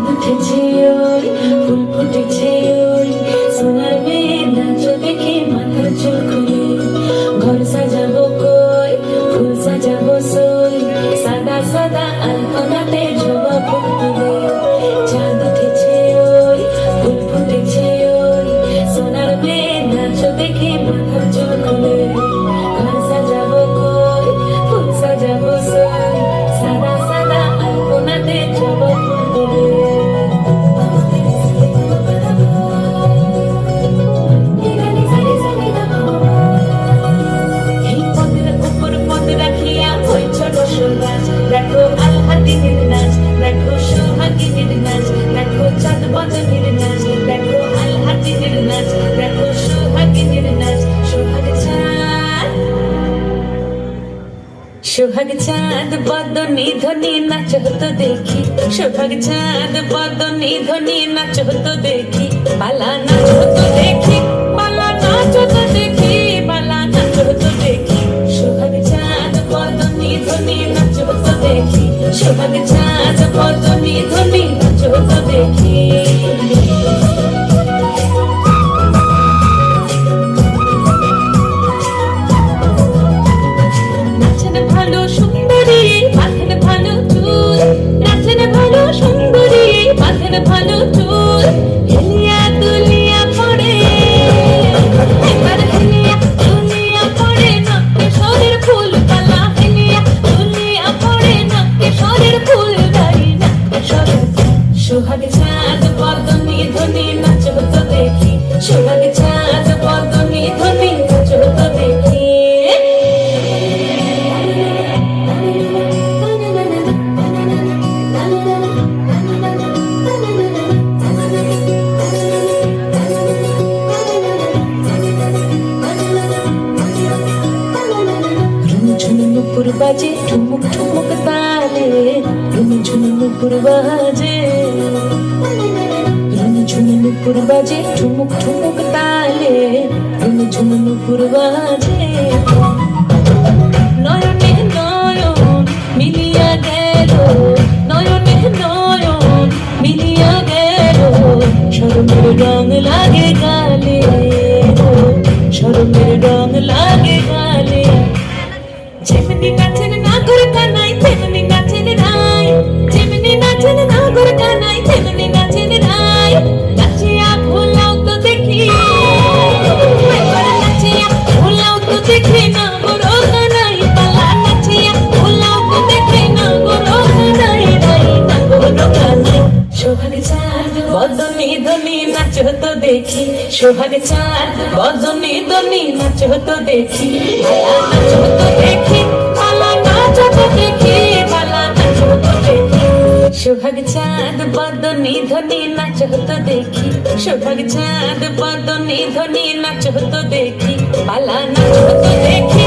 উঠেছে ওই ফুল ফুটেছে ওই সোনার মেয়ের নাচ দেখে মাথার চুল খুলে ঘর সাজাবো কই ফুল সাজাবো সই সাদা সাদা আলপনাতে জবা ফুল তুলে চাঁদ উঠেছে ওই ফুল ফুটেছে ওই সোনার মেয়ের নাচ দেখে মাথার চুল খুলে ঘর সাজাবো কই ফুল সাজাবো সই সাদা সাদা আলপনাতে জবা ফুল তুলে দেখো আলহাদিনের নাচ দেখো সোহাগিনীর নাচ দেখো চাঁদ বদনের নাচ দেখো আলহাদিনের নাচ দেখো সোহাগিনীর নাচ সোহাগ চাঁদ বদনী ধ্বনি নাচ হতো দেখি সোহাগ চাঁদ বদনী ধ্বনি নাচ হতো দেখি বালা নাচ হতো দেখি বালা নাচ হতো দেখি বালা নাচ হতো দেখি সোহাগ চাঁদ বদনী ধ্বনি নাচ হতো দেখি সোহাগ চাঁদ বদনী ধ্বনি নাচ হতো দেখি ভালো চুল হেলিয়া দুলিয়া পড়ে একবার হেলিয়া দুলিয়া পড়ে নাকে শরীর ফুল পালা হেলিয়া দুলিয়া পড়ে নাকে শরীর ফুল দাড়ি নাকে শরীর সোহাগ চাঁদ বদনী ধ্বনি নাচ হতো দেখি সোহাগ চাঁদ বদনী ধ্বনি নাচ হতো দেখি নুপুর বাজে ঠুমুক ঠুমুক তালে রুমি ঝুনি নুপুর বাজে রুমি ঝুনি নুপুর বাজে ঠুমুক ঠুমুক তালে রুমি ঝুনি নুপুর বাজে নয়নে নয়ন মিলিয়া গেল নয়নে নয়ন মিলিয়া গেল শরমের রং লাগে গালে শরমের রং লাগে গালে যেমনি নাচেন নাগর কানাই তেমনি নাচেন রাই যেমনি নাচেন নাগর কানাই তেমনি নাচেন রাই নাচিয়া ভোলাও তো দেখি একবার নাচিয়া ভোলাও তো দেখি নাগর কানাই পালা নাচিয়া ভোলাও তো দেখি নাগর কানাই রাই নাগর কানাই সোহাগ চাঁদ বদনী ধ্বনি নাচ হতো দেখি সোহাগ চাঁদ বদনী ধ্বনি নাচ হতো দেখি ভালা নাচ হতো দেখি ভালা নাচ হতো দেখি ভালা নাচ হতো দেখি সোহাগ চাঁদ বদনী ধ্বনি নাচ হতো দেখি সোহাগ চাঁদ বদনী ধ্বনি নাচ হতো দেখি ভালা নাচ হতো দেখি